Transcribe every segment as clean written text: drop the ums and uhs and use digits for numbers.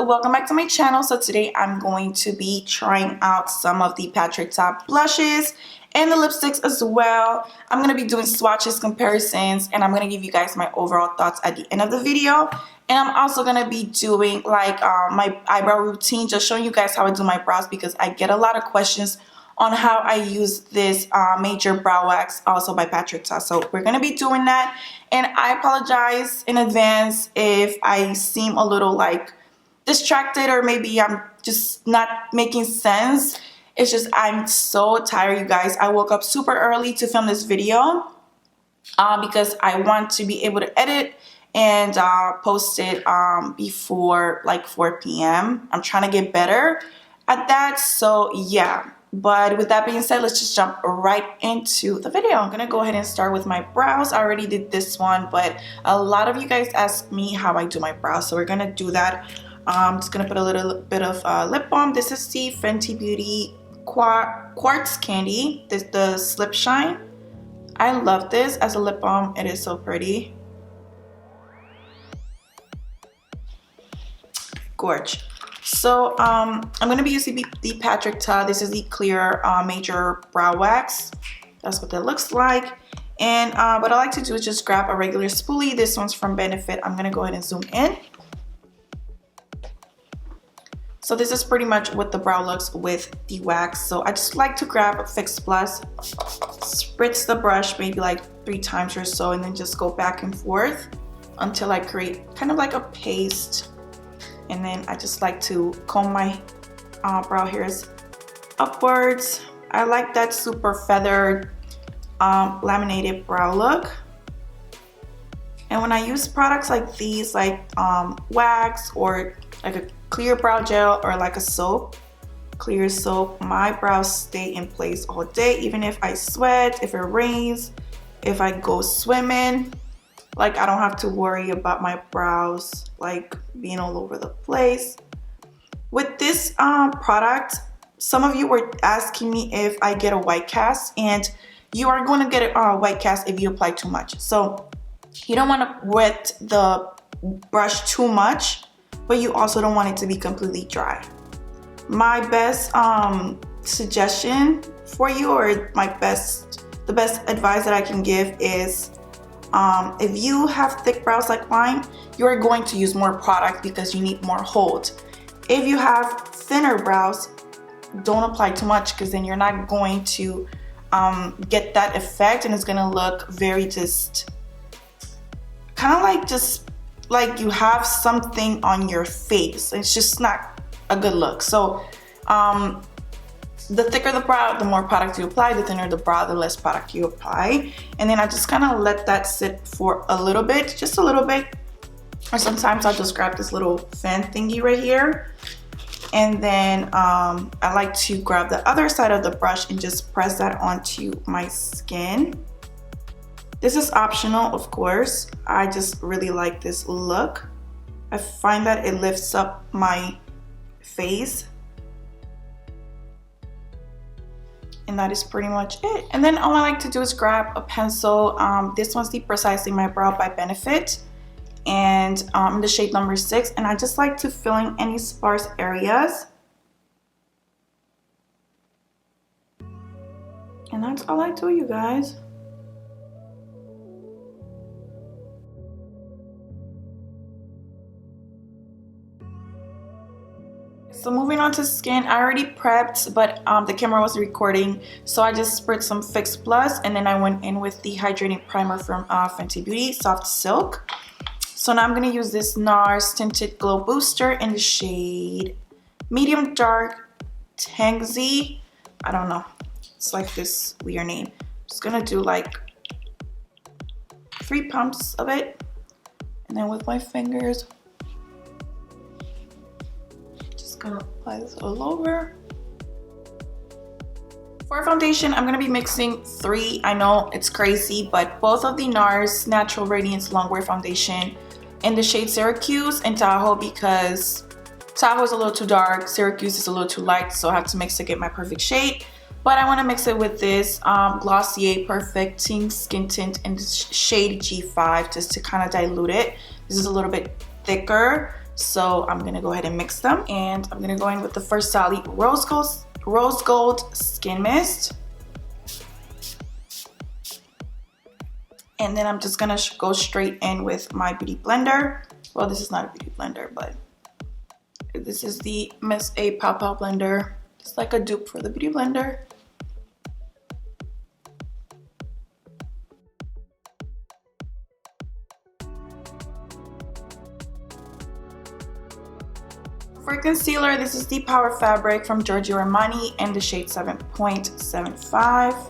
welcome back to my channel. So today I'm going to be trying out some of the Patrick Ta blushes and the lipsticks as well. I'm going to be doing swatches, comparisons, and I'm going to give you guys my overall thoughts at the end of the video. And I'm also going to be doing like my eyebrow routine, just showing you guys how I do my brows because I get a lot of questions on how I use this major brow wax, also by Patrick Ta. So we're going to be doing that. And I apologize in advance if I seem a little like distracted or maybe I'm just not making sense. It's just I'm so tired, you guys. I woke up super early to film this video because I want to be able to edit and post it before like 4 p.m. I'm trying to get better at that. So yeah. But with that being said, let's just jump right into the video. I'm gonna go ahead and start with my brows. I already did this one, but a lot of you guys ask me how I do my brows, so we're gonna do that. I'm just gonna put a little bit of lip balm. This is the Fenty Beauty Quartz Candy. This is the Slip Shine. I love this as a lip balm. It is so pretty. Gorge. So I'm going to be using the Patrick Ta. This is the clear major brow wax. That's what that looks like. And what I like to do is just grab a regular spoolie. This one's from Benefit. I'm going to go ahead and zoom in. So this is pretty much what the brow looks with the wax. So I just like to grab a Fix Plus, spritz the brush maybe like 3 times or so, and then just go back and forth until I create kind of like a paste. And then I just like to comb my brow hairs upwards. I like that super feathered laminated brow look. And when I use products like these, like wax or like a clear brow gel or like a soap, clear soap, my brows stay in place all day. Even if I sweat, if it rains, if I go swimming. Like I don't have to worry about my brows like being all over the place. With this product, some of you were asking me if I get a white cast, and you are going to get a white cast if you apply too much. So you don't want to wet the brush too much, but you also don't want it to be completely dry. My best suggestion for you, or the best advice that I can give is if you have thick brows like mine, you're going to use more product because you need more hold. If you have thinner brows, don't apply too much because then you're not going to get that effect, and it's going to look very just kind of like you have something on your face. It's just not a good look. So the thicker the brow, the more product you apply. The thinner the brow, the less product you apply. And then I just kind of let that sit for a little bit, just a little bit. Or sometimes I'll just grab this little fan thingy right here. And then I like to grab the other side of the brush and just press that onto my skin. This is optional, of course. I just really like this look. I find that it lifts up my face. And that is pretty much it. And then all I like to do is grab a pencil. This one's the Precisely My Brow by Benefit, and in the shade number 6. And I just like to fill in any sparse areas. And that's all I do, you guys. So moving on to skin, I already prepped, but the camera wasn't recording, so I just sprayed some Fix Plus, and then I went in with the hydrating primer from Fenty Beauty Soft Silk. So now I'm going to use this NARS Tinted Glow Booster in the shade Medium Dark Tangsy. I don't know, it's like this weird name. I'm just going to do like 3 pumps of it, and then with my fingers, gonna apply this all over. For foundation, I'm gonna be mixing 3. I know it's crazy, but both of the NARS Natural Radiance Longwear Foundation in the shade Syracuse and Tahoe, because Tahoe is a little too dark, Syracuse is a little too light, so I have to mix to get my perfect shade. But I want to mix it with this Glossier Perfecting Skin Tint in the shade G5 just to kind of dilute it. This is a little bit thicker, So I'm gonna go ahead and mix them, and I'm gonna go in with the First Sally Rose Gold Skin Mist. And then I'm just gonna go straight in with my beauty blender. Well, this is not a beauty blender, but this is the Miss A Pow Pow blender. It's like a dupe for the beauty blender. For concealer, this is the Power Fabric from GIORGIO Armani in the shade 7.75.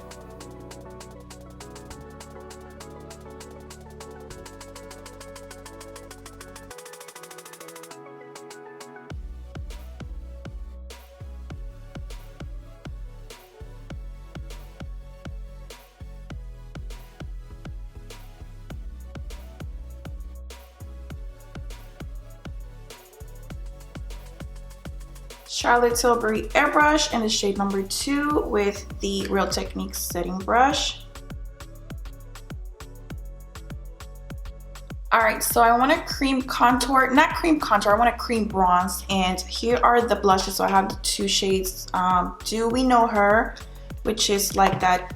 Charlotte Tilbury airbrush in the shade number 2 with the Real Techniques setting brush. Alright, so I want to cream contour, not cream contour, I want to cream bronze, and here are the blushes. So I have the 2 shades, Do We Know Her, which is like that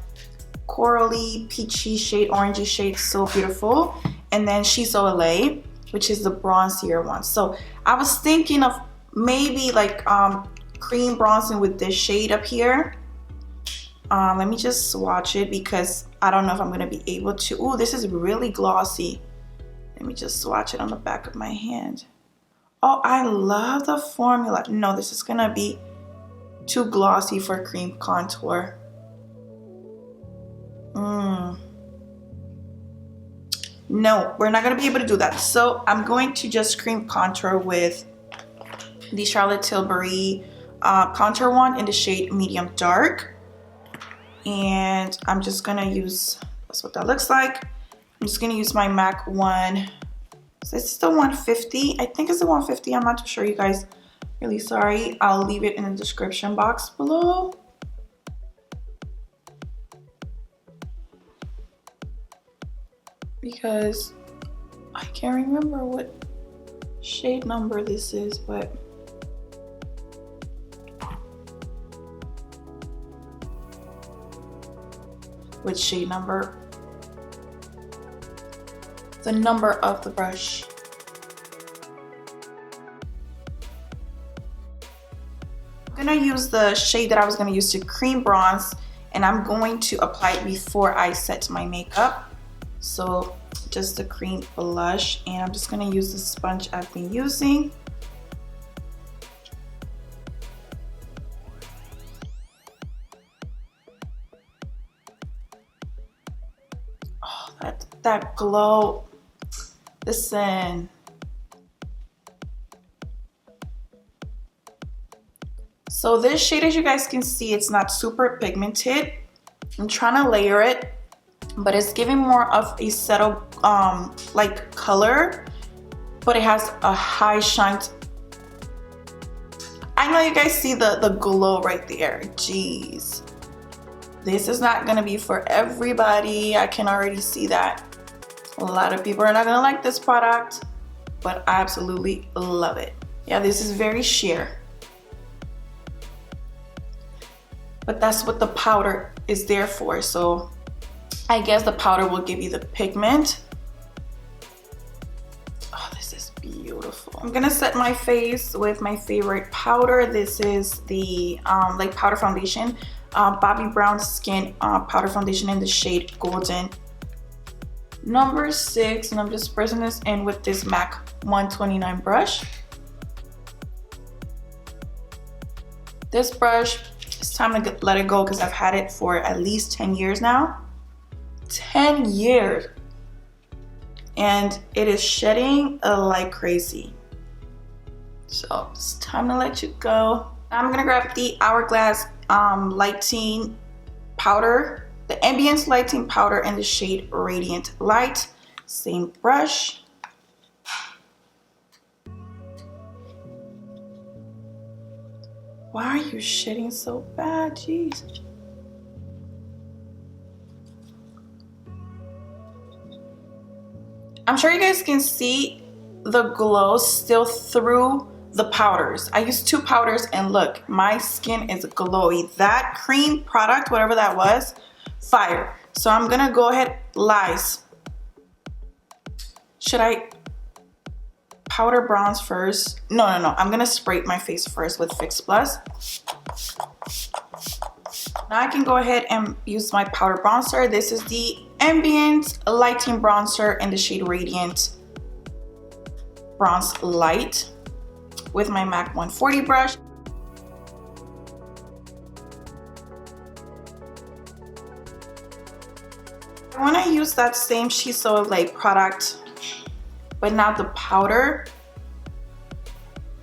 corally, peachy shade, orangey shade, so beautiful, and then She's So LA, which is the bronzier one. So I was thinking of maybe like cream bronzing with this shade up here. Let me just swatch it because I don't know if I'm gonna be able to. Oh, this is really glossy. Let me just swatch it on the back of my hand. Oh, I love the formula. No, this is gonna be too glossy for cream contour. No, we're not gonna be able to do that. So I'm going to just cream contour with the Charlotte Tilbury contour one in the shade medium dark, and I'm just gonna use, that's what that looks like. I'm just gonna use my MAC one. So it's the 150, I think it's the 150, I'm not too sure, you guys. Really sorry. I'll leave it in the description box below. Because I can't remember what shade number this is, but which shade number? The number of the brush. I'm gonna use the shade that I was gonna use to cream bronze, and I'm going to apply it before I set my makeup. So just the cream blush, and I'm just gonna use the sponge I've been using. Oh, that glow. Listen. So this shade, as you guys can see, it's not super pigmented. I'm trying to layer it, but it's giving more of a settled like color, but it has a high shine. I know you guys see the glow right there. Jeez, this is not gonna be for everybody. I can already see that. A lot of people are not gonna like this product, but I absolutely love it. Yeah, this is very sheer, but that's what the powder is there for. So I guess the powder will give you the pigment. Oh, this is beautiful. I'm gonna set my face with my favorite powder. This is the like powder foundation, Bobbi Brown Skin powder foundation in the shade Golden number 6, and I'm just pressing this in with this MAC 129 brush. This brush, it's time to let it go because I've had it for at least 10 years now. 10 years, and it is shedding like crazy, so it's time to let you go. I'm gonna grab the Hourglass lighting powder, the Ambience lighting powder in the shade Radiant Light. Same brush. Why are you shedding so bad? Jeez. I'm sure you guys can see the glow still through the powders. I used 2 powders and look, my skin is glowy. That cream product, whatever that was, fire. So I'm gonna go ahead, lies. Should I powder bronze first? No, I'm gonna spray my face first with Fix Plus. Now I can go ahead and use my powder bronzer. This is the Ambient Lighting Bronzer in the shade Radiant Bronze Light with my MAC 140 brush. I want to use that same She So Lay product, but now the powder,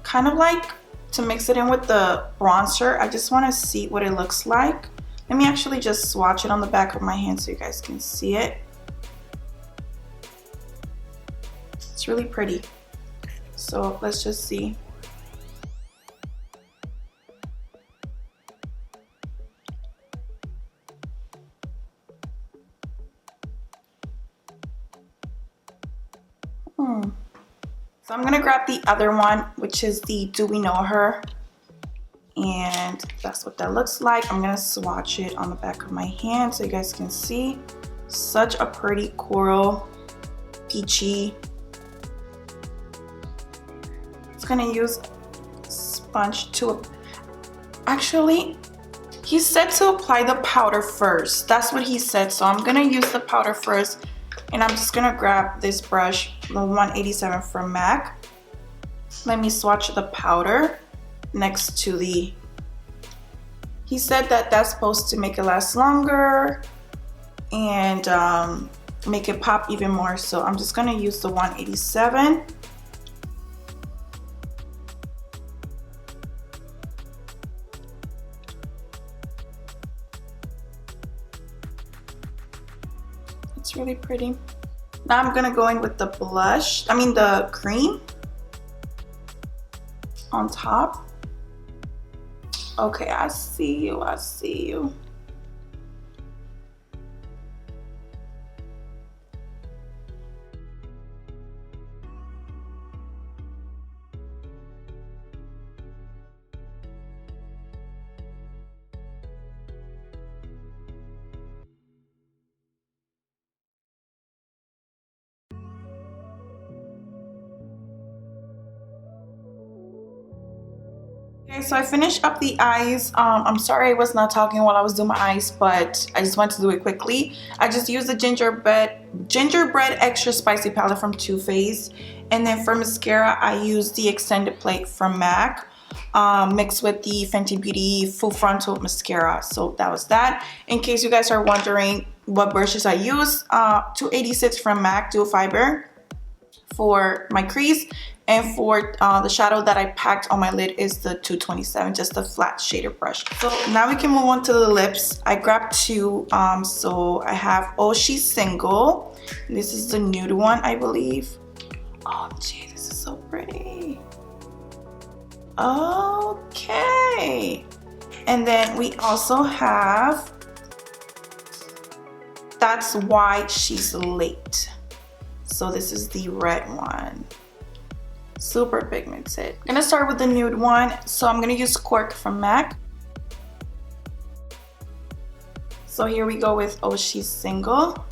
kind of like to mix it in with the bronzer. I just want to see what it looks like. Let me actually just swatch it on the back of my hand so you guys can see it. It's really pretty. So let's just see. So I'm gonna grab the other one, which is the Do We Know Her? And that's what that looks like. I'm gonna swatch it on the back of my hand so you guys can see. Such a pretty coral, peachy. It's gonna use sponge to, actually, he said to apply the powder first. That's what he said. So I'm gonna use the powder first. And I'm just gonna grab this brush, the 187 from MAC. Let me swatch the powder next to the, he said that that's supposed to make it last longer and make it pop even more. So I'm just gonna use the 187. It's really pretty. Now I'm gonna go in with the blush, the cream on top. Okay, I see you, I see you. Okay, so I finished up the eyes. I'm sorry I was not talking while I was doing my eyes, but I just wanted to do it quickly. I just used the Gingerbread Extra Spicy palette from Too Faced. And then for mascara, I used the Extended Plate from MAC, mixed with the Fenty Beauty Full Frontal Mascara. So that was that. In case you guys are wondering what brushes I use, 286 from MAC Dual Fiber for my crease. And for the shadow that I packed on my lid is the 227, just a flat shader brush. So now we can move on to the lips. I grabbed 2. So I have Oh She's Single. This is the nude one, I believe. Oh gee, this is so pretty. Okay. And then we also have That's Why She's Late. So this is the red one. Super pigmented. I'm gonna start with the nude one. So I'm gonna use Cork from MAC. So here we go with Oh She's Single.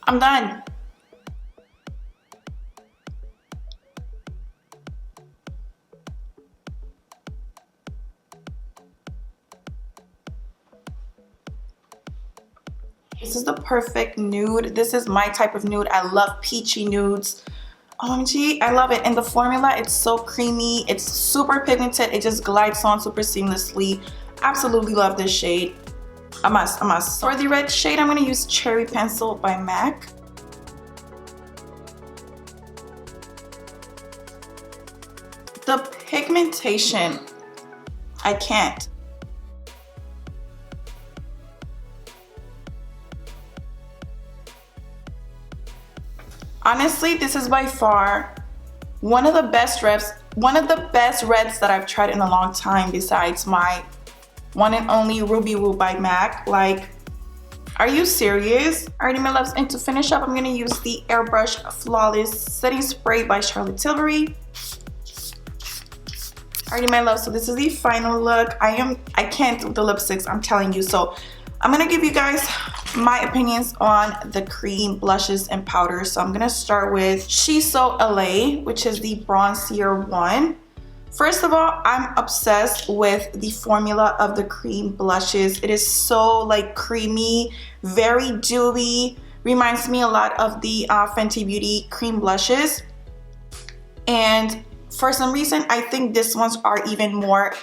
I'm done. This is the perfect nude. This is my type of nude. I love peachy nudes. OMG, I love it. And the formula, it's so creamy. It's super pigmented. It just glides on super seamlessly. Absolutely love this shade. A must, a must. For the red shade, I'm gonna use Cherry Pencil by MAC. The pigmentation, I can't. Honestly, this is by far one of the best reds that I've tried in a long time, besides my one and only Ruby Woo by MAC. Like, Are you serious? Alrighty, my loves, and to finish up, I'm gonna use the Airbrush Flawless Setting Spray by Charlotte Tilbury. Alrighty, my love, so this is the final look. I can't do the lipsticks, I'm telling you. So I'm gonna give you guys my opinions on the cream blushes and powders. So I'm gonna start with She's So LA, which is the bronzier one. First of all, I'm obsessed with the formula of the cream blushes. It is so like creamy, very dewy. Reminds me a lot of the Fenty Beauty cream blushes. And for some reason, I think these ones are even more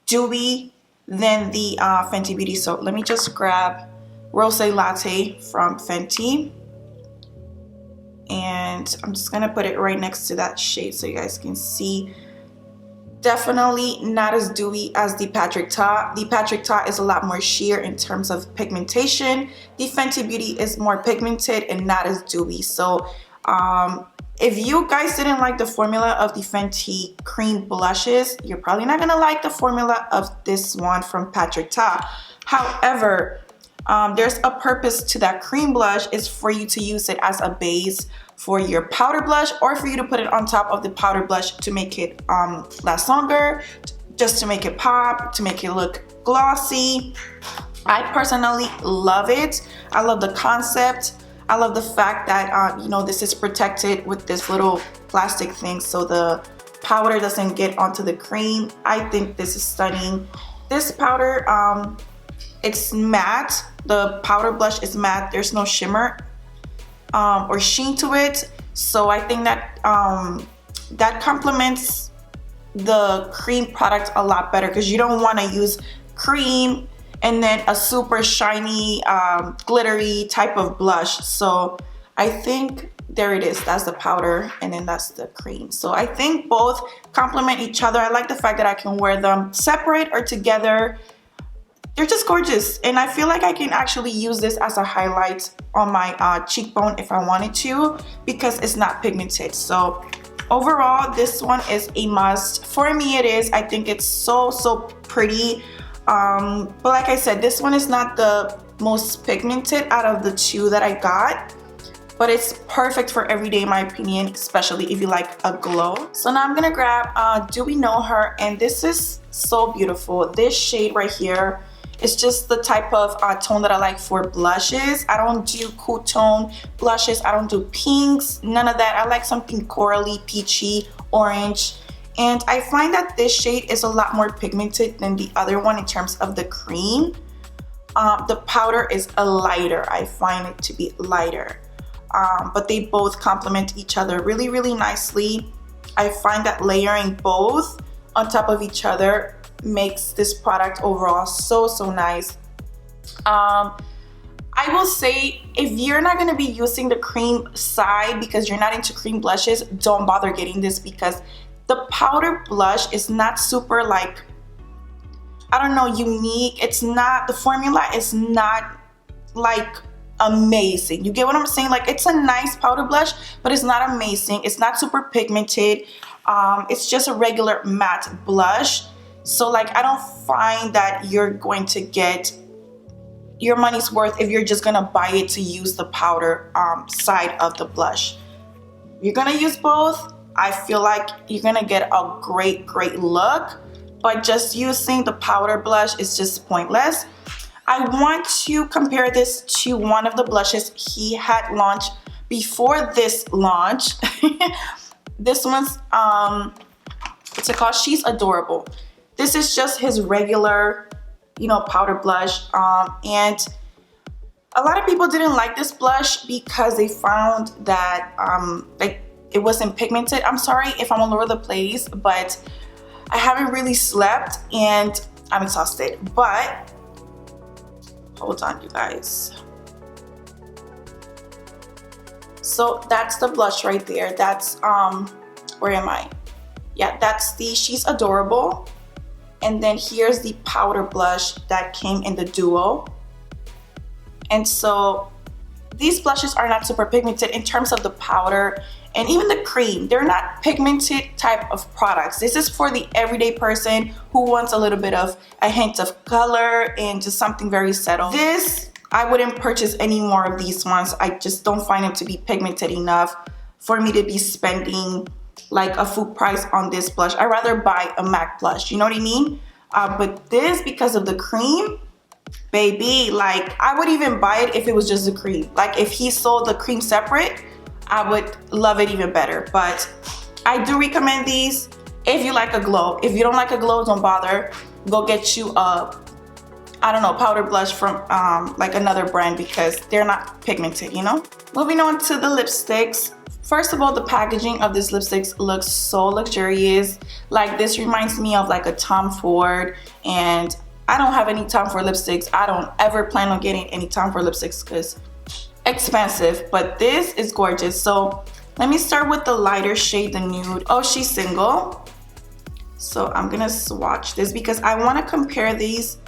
dewy than the Fenty Beauty. So let me just grab Rosé Latte from Fenty. And I'm just gonna put it right next to that shade so you guys can see. Definitely not as dewy as the Patrick Ta. The Patrick Ta is a lot more sheer in terms of pigmentation. The Fenty Beauty is more pigmented and not as dewy. So if you guys didn't like the formula of the Fenty cream blushes, you're probably not gonna like the formula of this one from Patrick Ta. However, there's a purpose to that cream blush. Is for you to use it as a base for your powder blush, or for you to put it on top of the powder blush to make it last longer, just to make it pop, to make it look glossy. I personally love it. I love the concept. I love the fact that you know, this is protected with this little plastic thing so the powder doesn't get onto the cream. I think this is stunning. This powder, it's matte. The powder blush is matte. There's no shimmer or sheen to it. So I think that that complements the cream product a lot better, because you don't want to use cream and then a super shiny, glittery type of blush. So I think there it is. That's the powder and then that's the cream. So I think both complement each other. I like the fact that I can wear them separate or together. They're just gorgeous, and I feel like I can actually use this as a highlight on my cheekbone if I wanted to, because it's not pigmented. So overall, this one is a must. For me, it is. I think it's so pretty. But like I said, this one is not the most pigmented out of the two that I got, but it's perfect for every day in my opinion, especially if you like a glow. So now I'm gonna grab Do We Know Her, and this is so beautiful. This shade right here, it's just the type of tone that I like for blushes. I don't do cool tone blushes. I don't do pinks, none of that. I like something corally, peachy, orange. And I find that this shade is a lot more pigmented than the other one in terms of the cream. The powder is a lighter. I find it to be lighter. But they both complement each other really nicely. I find that layering both on top of each other makes this product overall so nice. I will say, if you're not going to be using the cream side because you're not into cream blushes, don't bother getting this, because the powder blush is not super, like, I don't know, unique. It's not, the formula is not like amazing. You get what I'm saying? Like, it's a nice powder blush, but it's not amazing. It's not super pigmented. It's just a regular matte blush. So like, I don't find that you're going to get your money's worth if you're just gonna buy it to use the powder side of the blush. You're gonna use both. I feel like you're gonna get a great look, but just using the powder blush is just pointless. I want to compare this to one of the blushes he had launched before this launch. This one's what's it called? She's Adorable. This is just his regular, you know, powder blush. And a lot of people didn't like this blush because they found that like it wasn't pigmented. I'm sorry if I'm all over the place, but I haven't really slept and I'm exhausted. But hold on, you guys. So that's the blush right there. That's where am I? Yeah, that's the She's Adorable. And then here's the powder blush that came in the duo. And so these blushes are not super pigmented in terms of the powder and even the cream. They're not pigmented type of products. This is for the everyday person who wants a little bit of a hint of color and just something very subtle. This I wouldn't purchase any more of these ones. I just don't find them to be pigmented enough for me to be spending like a full price on this blush. I'd rather buy a MAC blush, you know what I mean? But this, because of the cream, baby, like I would even buy it if it was just the cream. Like if he sold the cream separate, I would love it even better. But I do recommend these if you like a glow. If you don't like a glow, don't bother. Go get you a, I don't know, powder blush from like another brand, because they're not pigmented, you know? Moving on to the lipsticks. First of all, the packaging of this lipsticks looks so luxurious. Like this reminds me of like a Tom Ford, and I don't have any Tom Ford lipsticks. I don't ever plan on getting any Tom Ford lipsticks because expensive, but this is gorgeous. So let me start with the lighter shade, the nude. Oh, she's single. So I'm gonna swatch this because I wanna compare these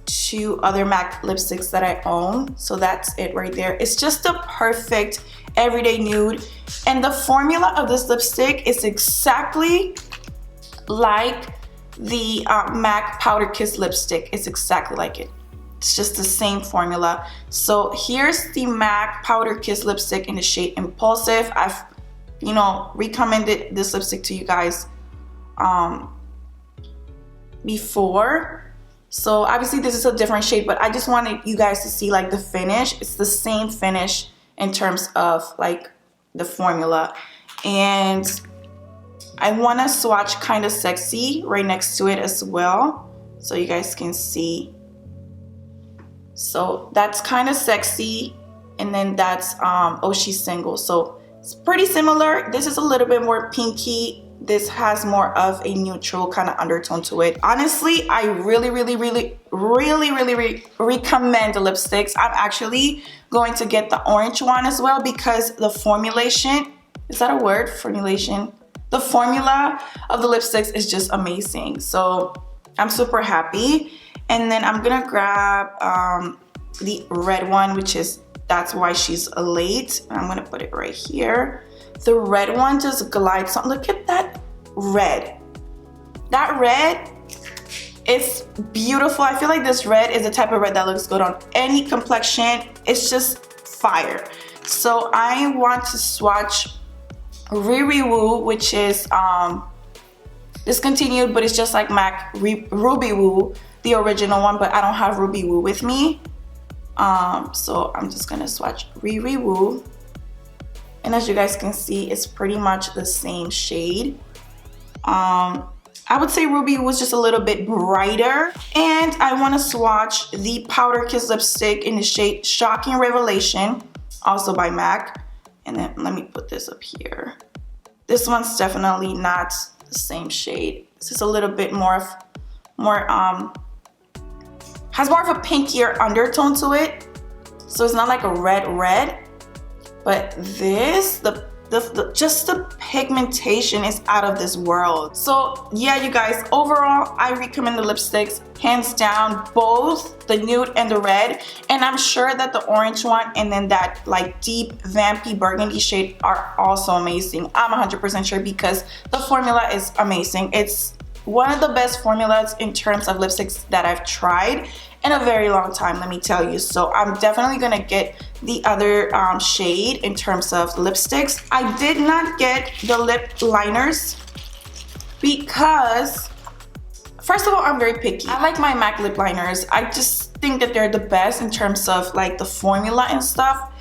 to other MAC lipsticks that I own. So that's it right there. It's just a perfect everyday nude. And the formula of this lipstick is exactly like the MAC Powder Kiss lipstick. It's exactly like it. It's just the same formula. So here's the MAC Powder Kiss lipstick in the shade Impulsive. I've, you know, recommended this lipstick to you guys before. So obviously this is a different shade, but I just wanted you guys to see like the finish. It's the same finish in terms of like the formula. And I want to swatch Kinda Sexy right next to it as well, so you guys can see. So that's Kinda Sexy, and then that's Oh, She's Single. So it's pretty similar. This is a little bit more pinky. This has more of a neutral kind of undertone to it. Honestly, I really recommend the lipsticks. I'm actually going to get the orange one as well because the formulation, is that a word? Formulation? The formula of the lipsticks is just amazing. So I'm super happy. And then I'm gonna grab the red one, which is That's Why She's Late. I'm gonna put it right here. The red one just glides on. Look at that red. That red is beautiful. I feel like this red is the type of red that looks good on any complexion. It's just fire. So I want to swatch Riri Woo, which is discontinued, but it's just like MAC Ruby Woo, the original one, but I don't have Ruby Woo with me. So I'm just gonna swatch Riri Woo. And as you guys can see, it's pretty much the same shade. I would say Ruby was just a little bit brighter. And I want to swatch the Powder Kiss lipstick in the shade Shocking Revelation, also by MAC. And then let me put this up here. This one's definitely not the same shade. This is a little bit has more of a pinkier undertone to it. So it's not like a red. But this, just the pigmentation is out of this world. So yeah, you guys, overall, I recommend the lipsticks, hands down, both the nude and the red. And I'm sure that the orange one and then that like deep vampy burgundy shade are also amazing. I'm 100% sure because the formula is amazing. It's one of the best formulas in terms of lipsticks that I've tried in a very long time, let me tell you. So I'm definitely gonna get the other shade in terms of lipsticks. I did not get the lip liners because, first of all, I'm very picky. I like my MAC lip liners. I just think that they're the best in terms of like the formula and stuff.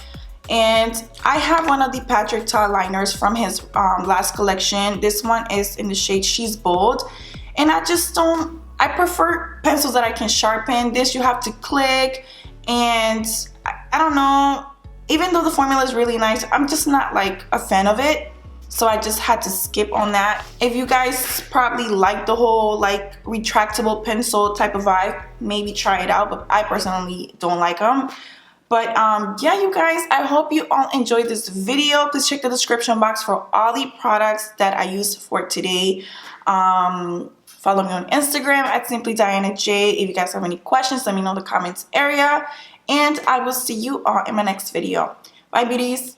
And I have one of the Patrick Ta liners from his last collection. This one is in the shade She's Bold. And I just don't, I prefer pencils that I can sharpen. This you have to click, and I don't know, even though the formula is really nice, I'm just not like a fan of it. So I just had to skip on that. If you guys probably like the whole like retractable pencil type of vibe, maybe try it out, but I personally don't like them. But yeah, you guys, I hope you all enjoyed this video. Please check the description box for all the products that I used for today. Follow me on Instagram at SimplyDianaJ. If you guys have any questions, let me know in the comments area. And I will see you all in my next video. Bye, beauties.